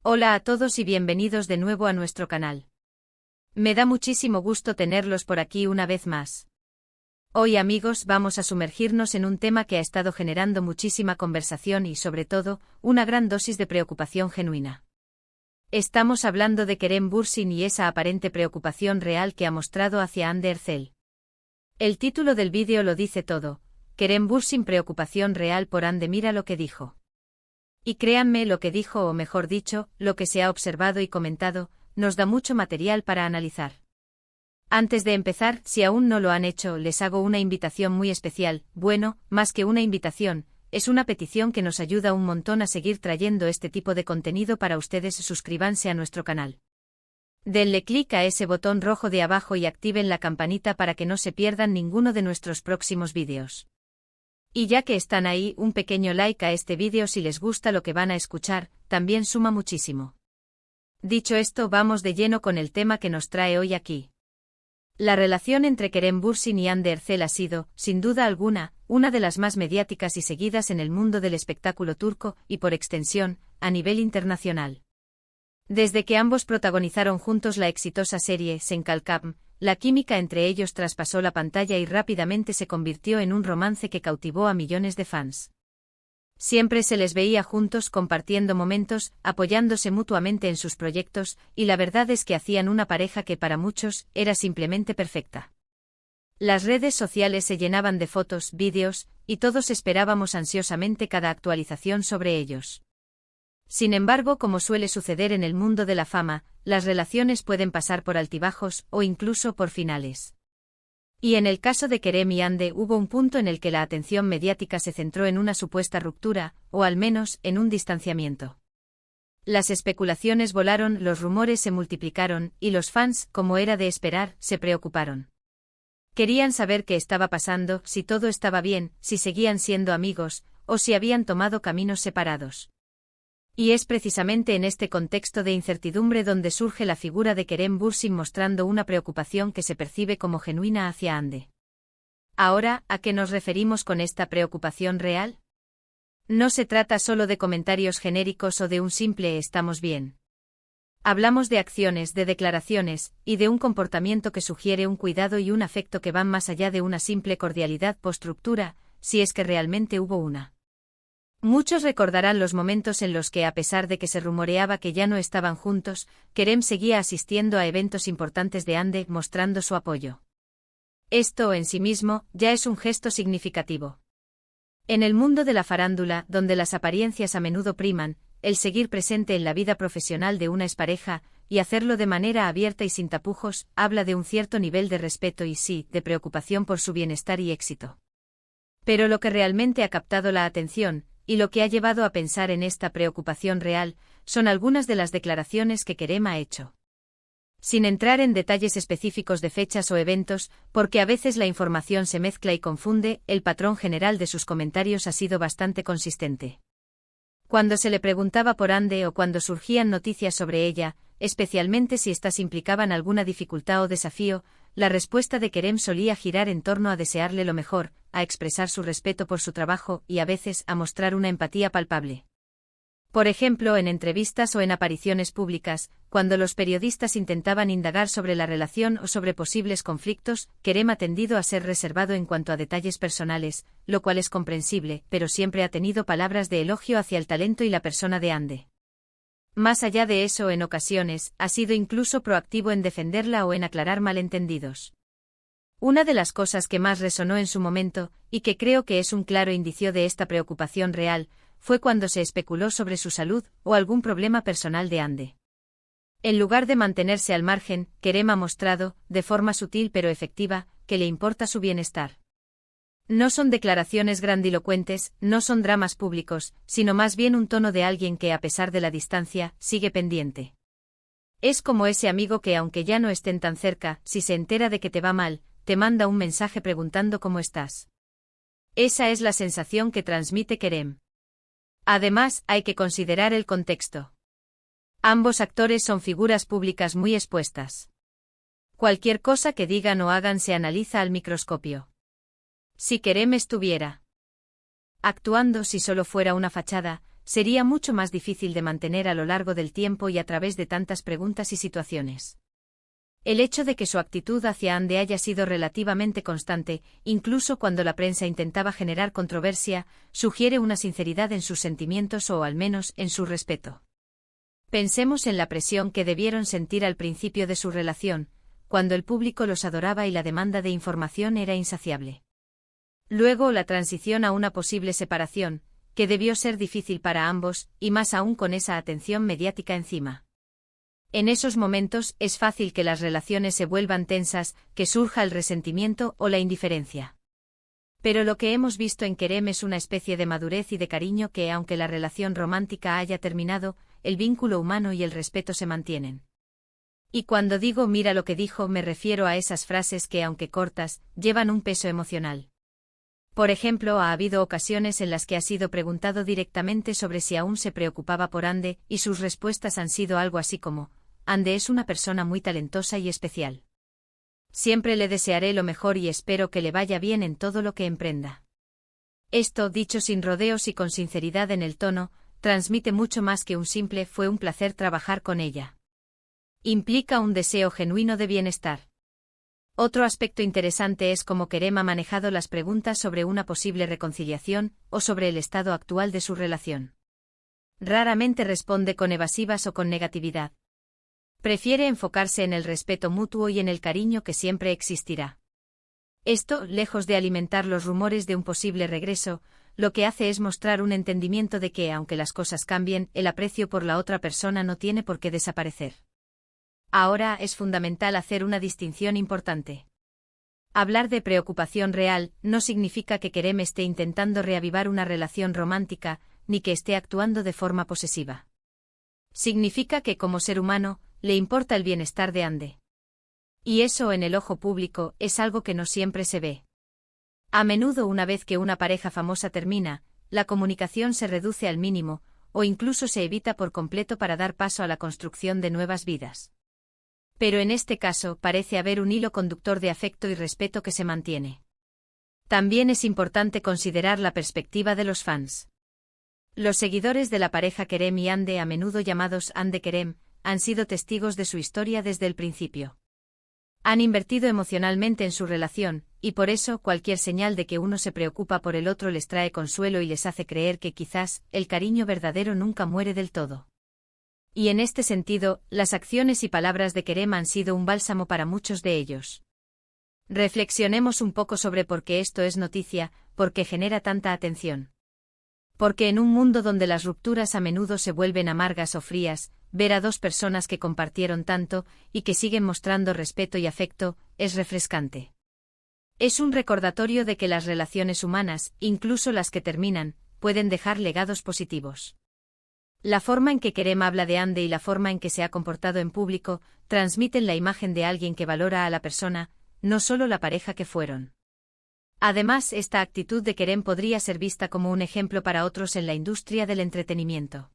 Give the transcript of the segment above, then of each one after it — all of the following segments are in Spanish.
Hola a todos y bienvenidos de nuevo a nuestro canal. Me da muchísimo gusto tenerlos por aquí una vez más. Hoy, amigos, vamos a sumergirnos en un tema que ha estado generando muchísima conversación y, sobre todo, una gran dosis de preocupación genuina. Estamos hablando de Kerem Bürsin y esa aparente preocupación real que ha mostrado hacia Hande Erçel. El título del vídeo lo dice todo: Kerem Bürsin, preocupación real por Hande. Mira lo que dijo. Y créanme, lo que dijo, o mejor dicho, lo que se ha observado y comentado, nos da mucho material para analizar. Antes de empezar, si aún no lo han hecho, les hago una invitación muy especial. Bueno, más que una invitación, es una petición que nos ayuda un montón a seguir trayendo este tipo de contenido para ustedes. Suscríbanse a nuestro canal. Denle clic a ese botón rojo de abajo y activen la campanita para que no se pierdan ninguno de nuestros próximos vídeos. Y ya que están ahí, un pequeño like a este vídeo si les gusta lo que van a escuchar, también suma muchísimo. Dicho esto, vamos de lleno con el tema que nos trae hoy aquí. La relación entre Kerem Bürsin y Hande Erçel ha sido, sin duda alguna, una de las más mediáticas y seguidas en el mundo del espectáculo turco y, por extensión, a nivel internacional. Desde que ambos protagonizaron juntos la exitosa serie Sen Kalkam, la química entre ellos traspasó la pantalla y rápidamente se convirtió en un romance que cautivó a millones de fans. Siempre se les veía juntos compartiendo momentos, apoyándose mutuamente en sus proyectos, y la verdad es que hacían una pareja que para muchos era simplemente perfecta. Las redes sociales se llenaban de fotos, vídeos, y todos esperábamos ansiosamente cada actualización sobre ellos. Sin embargo, como suele suceder en el mundo de la fama, las relaciones pueden pasar por altibajos o incluso por finales. Y en el caso de Kerem y Hande hubo un punto en el que la atención mediática se centró en una supuesta ruptura, o al menos en un distanciamiento. Las especulaciones volaron, los rumores se multiplicaron, y los fans, como era de esperar, se preocuparon. Querían saber qué estaba pasando, si todo estaba bien, si seguían siendo amigos, o si habían tomado caminos separados. Y es precisamente en este contexto de incertidumbre donde surge la figura de Kerem Bürsin, mostrando una preocupación que se percibe como genuina hacia Hande. Ahora, ¿a qué nos referimos con esta preocupación real? No se trata solo de comentarios genéricos o de un simple «estamos bien». Hablamos de acciones, de declaraciones, y de un comportamiento que sugiere un cuidado y un afecto que van más allá de una simple cordialidad post-ruptura, si es que realmente hubo una. Muchos recordarán los momentos en los que, a pesar de que se rumoreaba que ya no estaban juntos, Kerem seguía asistiendo a eventos importantes de Hande, mostrando su apoyo. Esto, en sí mismo, ya es un gesto significativo. En el mundo de la farándula, donde las apariencias a menudo priman, el seguir presente en la vida profesional de una expareja, y hacerlo de manera abierta y sin tapujos, habla de un cierto nivel de respeto y sí, de preocupación por su bienestar y éxito. Pero lo que realmente ha captado la atención, y lo que ha llevado a pensar en esta preocupación real, son algunas de las declaraciones que Kerem ha hecho. Sin entrar en detalles específicos de fechas o eventos, porque a veces la información se mezcla y confunde, el patrón general de sus comentarios ha sido bastante consistente. Cuando se le preguntaba por Hande o cuando surgían noticias sobre ella, especialmente si éstas implicaban alguna dificultad o desafío, la respuesta de Kerem solía girar en torno a desearle lo mejor, a expresar su respeto por su trabajo y a veces a mostrar una empatía palpable. Por ejemplo, en entrevistas o en apariciones públicas, cuando los periodistas intentaban indagar sobre la relación o sobre posibles conflictos, Kerem ha tendido a ser reservado en cuanto a detalles personales, lo cual es comprensible, pero siempre ha tenido palabras de elogio hacia el talento y la persona de Hande. Más allá de eso, en ocasiones, ha sido incluso proactivo en defenderla o en aclarar malentendidos. Una de las cosas que más resonó en su momento, y que creo que es un claro indicio de esta preocupación real, fue cuando se especuló sobre su salud o algún problema personal de Hande. En lugar de mantenerse al margen, Kerem ha mostrado, de forma sutil pero efectiva, que le importa su bienestar. No son declaraciones grandilocuentes, no son dramas públicos, sino más bien un tono de alguien que, a pesar de la distancia, sigue pendiente. Es como ese amigo que, aunque ya no estén tan cerca, si se entera de que te va mal, te manda un mensaje preguntando cómo estás. Esa es la sensación que transmite Kerem. Además, hay que considerar el contexto. Ambos actores son figuras públicas muy expuestas. Cualquier cosa que digan o hagan se analiza al microscopio. Si Kerem estuviera actuando, si solo fuera una fachada, sería mucho más difícil de mantener a lo largo del tiempo y a través de tantas preguntas y situaciones. El hecho de que su actitud hacia Ande haya sido relativamente constante, incluso cuando la prensa intentaba generar controversia, sugiere una sinceridad en sus sentimientos o al menos en su respeto. Pensemos en la presión que debieron sentir al principio de su relación, cuando el público los adoraba y la demanda de información era insaciable. Luego la transición a una posible separación, que debió ser difícil para ambos, y más aún con esa atención mediática encima. En esos momentos es fácil que las relaciones se vuelvan tensas, que surja el resentimiento o la indiferencia. Pero lo que hemos visto en Kerem es una especie de madurez y de cariño que, aunque la relación romántica haya terminado, el vínculo humano y el respeto se mantienen. Y cuando digo mira lo que dijo, me refiero a esas frases que, aunque cortas, llevan un peso emocional. Por ejemplo, ha habido ocasiones en las que ha sido preguntado directamente sobre si aún se preocupaba por Ande, y sus respuestas han sido algo así como: Ande es una persona muy talentosa y especial. Siempre le desearé lo mejor y espero que le vaya bien en todo lo que emprenda. Esto, dicho sin rodeos y con sinceridad en el tono, transmite mucho más que un simple "fue un placer trabajar con ella". Implica un deseo genuino de bienestar. Otro aspecto interesante es cómo Kerem ha manejado las preguntas sobre una posible reconciliación o sobre el estado actual de su relación. Raramente responde con evasivas o con negatividad. Prefiere enfocarse en el respeto mutuo y en el cariño que siempre existirá. Esto, lejos de alimentar los rumores de un posible regreso, lo que hace es mostrar un entendimiento de que, aunque las cosas cambien, el aprecio por la otra persona no tiene por qué desaparecer. Ahora es fundamental hacer una distinción importante. Hablar de preocupación real no significa que Kerem esté intentando reavivar una relación romántica, ni que esté actuando de forma posesiva. Significa que, como ser humano, le importa el bienestar de Ande. Y eso en el ojo público es algo que no siempre se ve. A menudo, una vez que una pareja famosa termina, la comunicación se reduce al mínimo, o incluso se evita por completo para dar paso a la construcción de nuevas vidas. Pero en este caso parece haber un hilo conductor de afecto y respeto que se mantiene. También es importante considerar la perspectiva de los fans. Los seguidores de la pareja Kerem y Ande, a menudo llamados Ande Kerem, han sido testigos de su historia desde el principio. Han invertido emocionalmente en su relación, y por eso cualquier señal de que uno se preocupa por el otro les trae consuelo y les hace creer que quizás el cariño verdadero nunca muere del todo. Y en este sentido, las acciones y palabras de Kerem han sido un bálsamo para muchos de ellos. Reflexionemos un poco sobre por qué esto es noticia, por qué genera tanta atención. Porque en un mundo donde las rupturas a menudo se vuelven amargas o frías, ver a dos personas que compartieron tanto, y que siguen mostrando respeto y afecto, es refrescante. Es un recordatorio de que las relaciones humanas, incluso las que terminan, pueden dejar legados positivos. La forma en que Kerem habla de Ande y la forma en que se ha comportado en público, transmiten la imagen de alguien que valora a la persona, no solo la pareja que fueron. Además, esta actitud de Kerem podría ser vista como un ejemplo para otros en la industria del entretenimiento.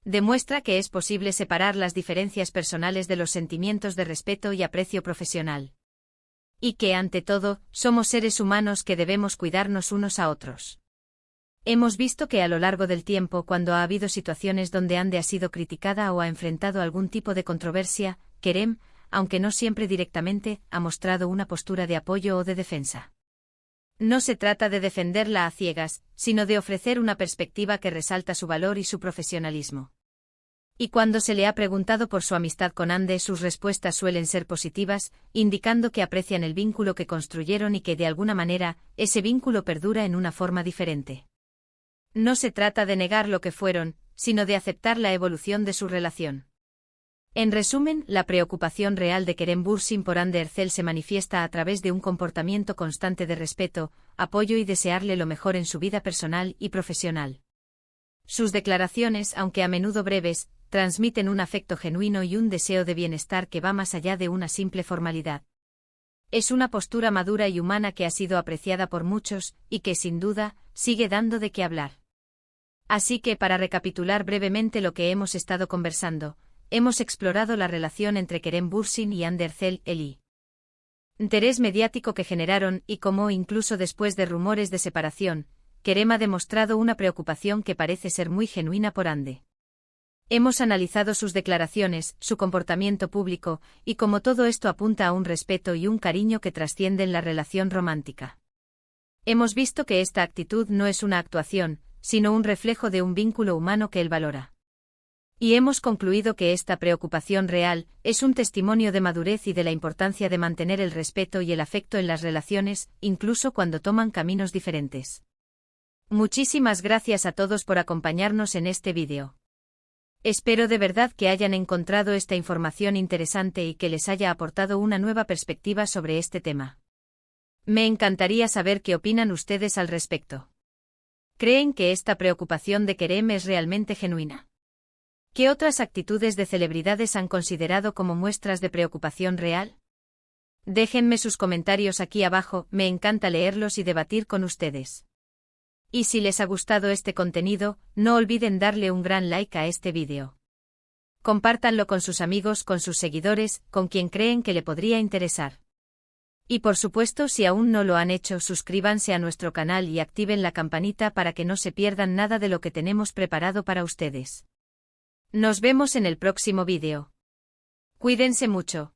Demuestra que es posible separar las diferencias personales de los sentimientos de respeto y aprecio profesional. Y que, ante todo, somos seres humanos que debemos cuidarnos unos a otros. Hemos visto que a lo largo del tiempo, cuando ha habido situaciones donde Ande ha sido criticada o ha enfrentado algún tipo de controversia, Kerem, aunque no siempre directamente, ha mostrado una postura de apoyo o de defensa. No se trata de defenderla a ciegas, sino de ofrecer una perspectiva que resalta su valor y su profesionalismo. Y cuando se le ha preguntado por su amistad con Ande, sus respuestas suelen ser positivas, indicando que aprecian el vínculo que construyeron y que de alguna manera, ese vínculo perdura en una forma diferente. No se trata de negar lo que fueron, sino de aceptar la evolución de su relación. En resumen, la preocupación real de Kerem Bürsin por Ande Erçel se manifiesta a través de un comportamiento constante de respeto, apoyo y desearle lo mejor en su vida personal y profesional. Sus declaraciones, aunque a menudo breves, transmiten un afecto genuino y un deseo de bienestar que va más allá de una simple formalidad. Es una postura madura y humana que ha sido apreciada por muchos, y que, sin duda, sigue dando de qué hablar. Así que, para recapitular brevemente lo que hemos estado conversando, hemos explorado la relación entre Kerem Bürsin y Ande Erçel, el interés mediático que generaron y cómo, incluso después de rumores de separación, Kerem ha demostrado una preocupación que parece ser muy genuina por Ande. Hemos analizado sus declaraciones, su comportamiento público, y como todo esto apunta a un respeto y un cariño que trascienden la relación romántica. Hemos visto que esta actitud no es una actuación, sino un reflejo de un vínculo humano que él valora. Y hemos concluido que esta preocupación real es un testimonio de madurez y de la importancia de mantener el respeto y el afecto en las relaciones, incluso cuando toman caminos diferentes. Muchísimas gracias a todos por acompañarnos en este vídeo. Espero de verdad que hayan encontrado esta información interesante y que les haya aportado una nueva perspectiva sobre este tema. Me encantaría saber qué opinan ustedes al respecto. ¿Creen que esta preocupación de Kerem es realmente genuina? ¿Qué otras actitudes de celebridades han considerado como muestras de preocupación real? Déjenme sus comentarios aquí abajo, me encanta leerlos y debatir con ustedes. Y si les ha gustado este contenido, no olviden darle un gran like a este vídeo. Compártanlo con sus amigos, con sus seguidores, con quien creen que le podría interesar. Y por supuesto, si aún no lo han hecho, suscríbanse a nuestro canal y activen la campanita para que no se pierdan nada de lo que tenemos preparado para ustedes. Nos vemos en el próximo vídeo. Cuídense mucho.